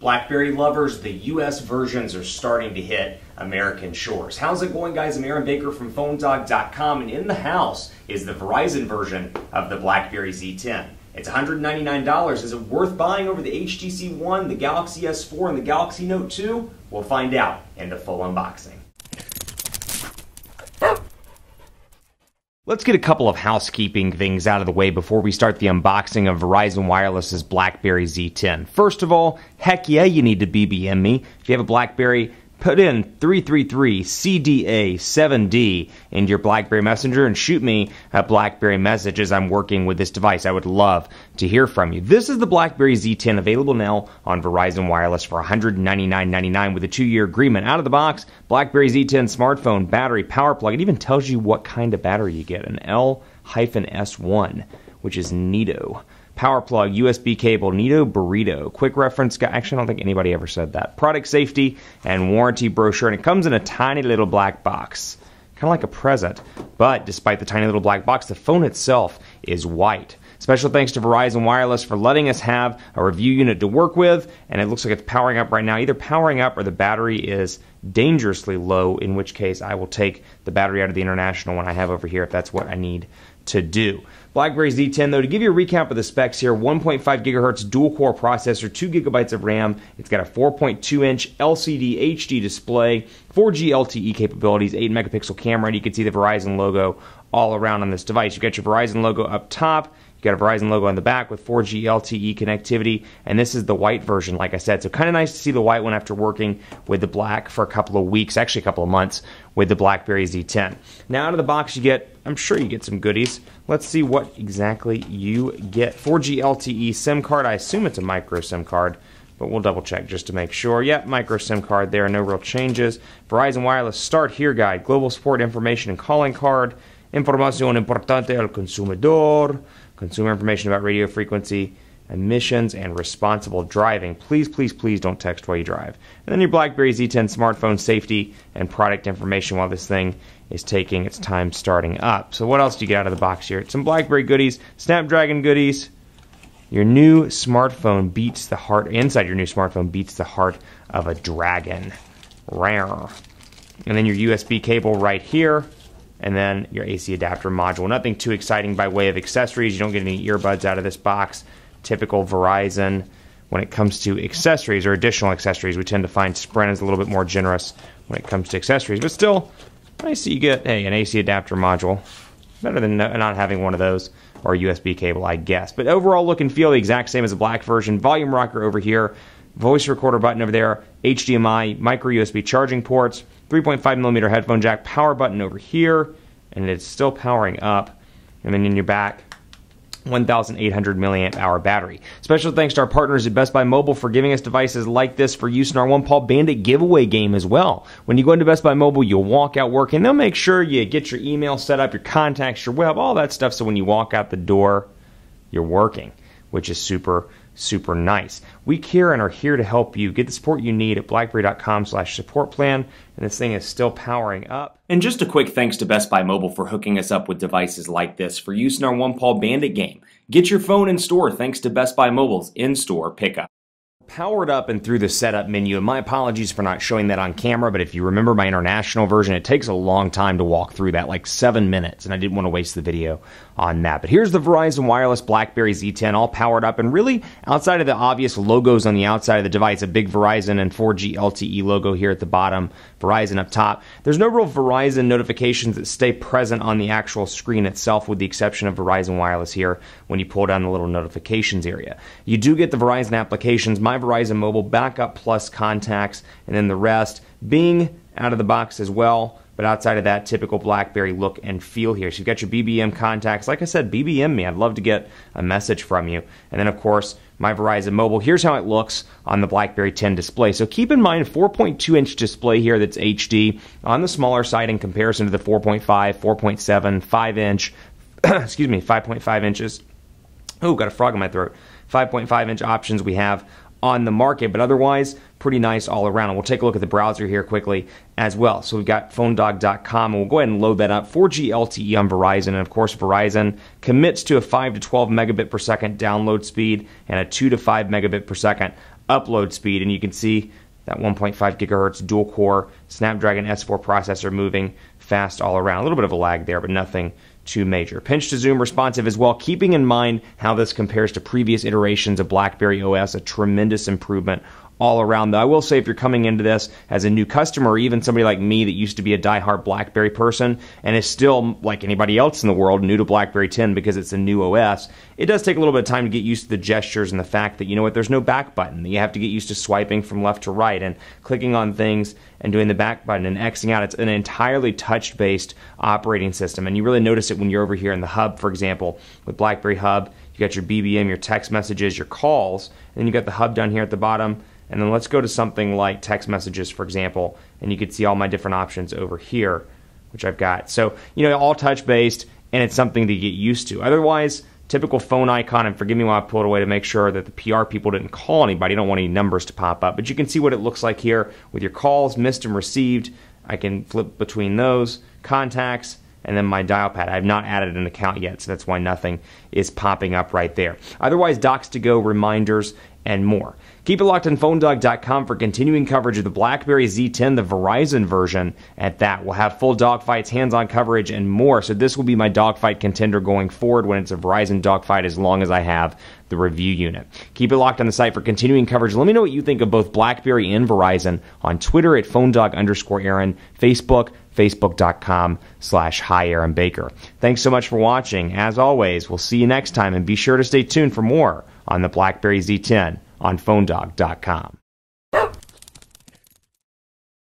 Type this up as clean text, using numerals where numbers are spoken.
BlackBerry lovers, the US versions are starting to hit American shores. How's it going, guys? I'm Aaron Baker from PhoneDog.com, and in the house is the Verizon version of the BlackBerry Z10. It's $199. Is it worth buying over the HTC One, the Galaxy S4, and the Galaxy Note 2? We'll find out in the full unboxing. Let's get a couple of housekeeping things out of the way before we start the unboxing of Verizon Wireless's BlackBerry Z10. First of all, heck yeah, you need to BBM me. If you have a BlackBerry, put in 333-CDA-7D into your BlackBerry Messenger and shoot me a BlackBerry message as I'm working with this device. I would love to hear from you. This is the BlackBerry Z10, available now on Verizon Wireless for $199.99 with a 2-year agreement. Out of the box, BlackBerry Z10 smartphone, battery, power plug. It even tells you what kind of battery you get, an L-S1, which is neato. Power plug, USB cable, neato burrito. Quick reference guide. Actually, I don't think anybody ever said that. Product safety and warranty brochure, and it comes in a tiny little black box. Kind of like a present. But despite the tiny little black box, the phone itself is white. Special thanks to Verizon Wireless for letting us have a review unit to work with, and it looks like it's powering up right now. Either powering up or the battery is dangerously low, in which case I will take the battery out of the international one I have over here if that's what I need to do. BlackBerry Z10, though, to give you a recap of the specs here, 1.5 gigahertz dual-core processor, 2 gigabytes of RAM. It's got a 4.2-inch LCD HD display, 4G LTE capabilities, 8-megapixel camera, and you can see the Verizon logo all around on this device. You've got your Verizon logo up top. You've got a Verizon logo on the back with 4G LTE connectivity, and this is the white version, like I said. So kind of nice to see the white one after working with the black for a couple of weeks, actually a couple of months, with the BlackBerry Z10. Now out of the box you get, I'm sure you get some goodies. Let's see what exactly you get. 4G LTE SIM card. I assume it's a micro SIM card, but we'll double check just to make sure. Yep, micro SIM card there, no real changes. Verizon Wireless Start Here Guide, global support information and calling card, información importante al consumidor, consumer information about radio frequency, emissions, and responsible driving. Please, please, please don't text while you drive. And then your BlackBerry Z10 smartphone safety and product information while this thing is taking its time starting up. So what else do you get out of the box here? Some BlackBerry goodies, Snapdragon goodies. Your new smartphone beats the heart, inside your new smartphone beats the heart of a dragon. Rare. And then your USB cable right here. And then your AC adapter module. Nothing too exciting by way of accessories. You don't get any earbuds out of this box. Typical Verizon. When it comes to accessories or additional accessories, we tend to find Sprint is a little bit more generous when it comes to accessories. But still, nice that you get, hey, an AC adapter module. Better than not having one of those, or a USB cable, I guess. But overall look and feel the exact same as the black version. Volume rocker over here. Voice recorder button over there. HDMI, micro USB charging ports. 3.5mm headphone jack, power button over here, and it's still powering up. And then in your back, 1,800 milliamp hour battery. Special thanks to our partners at Best Buy Mobile for giving us devices like this for use in our One Paw Bandit giveaway game as well. When you go into Best Buy Mobile, you'll walk out working. They'll make sure you get your email set up, your contacts, your web, all that stuff, so when you walk out the door, you're working, which is super nice. We care and are here to help you get the support you need at blackberry.com/support plan, and this thing is still powering up. And just a quick thanks to Best Buy Mobile for hooking us up with devices like this for use in our One Paw Bandit game. Get your phone in store thanks to Best Buy Mobile's in-store pickup. Powered up and through the setup menu, and my apologies for not showing that on camera, but if you remember my international version, it takes a long time to walk through that, like 7 minutes, and I didn't want to waste the video on that. But here's the Verizon Wireless BlackBerry Z10 all powered up, and really, outside of the obvious logos on the outside of the device, a big Verizon and 4G LTE logo here at the bottom, Verizon up top, there's no real Verizon notifications that stay present on the actual screen itself, with the exception of Verizon Wireless here when you pull down the little notifications area. You do get the Verizon applications, My Verizon Mobile, Backup Plus, Contacts, and then the rest. Bing out of the box as well, but outside of that, typical BlackBerry look and feel here. So you've got your BBM contacts. Like I said, BBM me. I'd love to get a message from you. And then, of course, My Verizon Mobile. Here's how it looks on the BlackBerry 10 display. So keep in mind, 4.2-inch display here that's HD on the smaller side in comparison to the 4.5, 4.7, 5-inch, excuse me, 5.5 inches. Oh, got a frog in my throat. 5.5-inch options we have on the market, but otherwise pretty nice all around. And we'll take a look at the browser here quickly as well. So we've got PhoneDog.com, and we'll go ahead and load that up. 4G LTE on Verizon, and of course Verizon commits to a 5 to 12 megabit per second download speed and a 2 to 5 megabit per second upload speed, and you can see that 1.5 gigahertz dual core Snapdragon S4 processor moving fast all around. A little bit of a lag there, but nothing too major. Pinch to zoom responsive as well, keeping in mind how this compares to previous iterations of BlackBerry OS, a tremendous improvement all around. Though I will say, if you're coming into this as a new customer, or even somebody like me that used to be a diehard BlackBerry person and is still, like anybody else in the world, new to BlackBerry 10 because it's a new OS, it does take a little bit of time to get used to the gestures and the fact that, you know what, there's no back button. You have to get used to swiping from left to right and clicking on things and doing the back button and Xing out. It's an entirely touch-based operating system, and you really notice it when you're over here in the hub, for example. With BlackBerry Hub, you got your BBM, your text messages, your calls, and then you got the hub down here at the bottom. And then let's go to something like text messages, for example, and you can see all my different options over here, which I've got. So, you know, all touch-based, and it's something to get used to. Otherwise, typical phone icon, and forgive me while I pull it away to make sure that the PR people didn't call anybody. I don't want any numbers to pop up. But you can see what it looks like here with your calls, missed and received. I can flip between those, contacts, and then my dial pad. I have not added an account yet, so that's why nothing is popping up right there. Otherwise, docs to go, reminders, and more. Keep it locked on PhoneDog.com for continuing coverage of the BlackBerry Z10, the Verizon version at that. We'll have full dogfights, hands-on coverage, and more. So this will be my dogfight contender going forward when it's a Verizon dogfight, as long as I have the review unit. Keep it locked on the site for continuing coverage. Let me know what you think of both BlackBerry and Verizon on Twitter at PhoneDog_Aaron, Facebook, Facebook.com/Hi Aaron Baker. Thanks so much for watching. As always, we'll see you next time, and be sure to stay tuned for more on the BlackBerry Z10 on PhoneDog.com.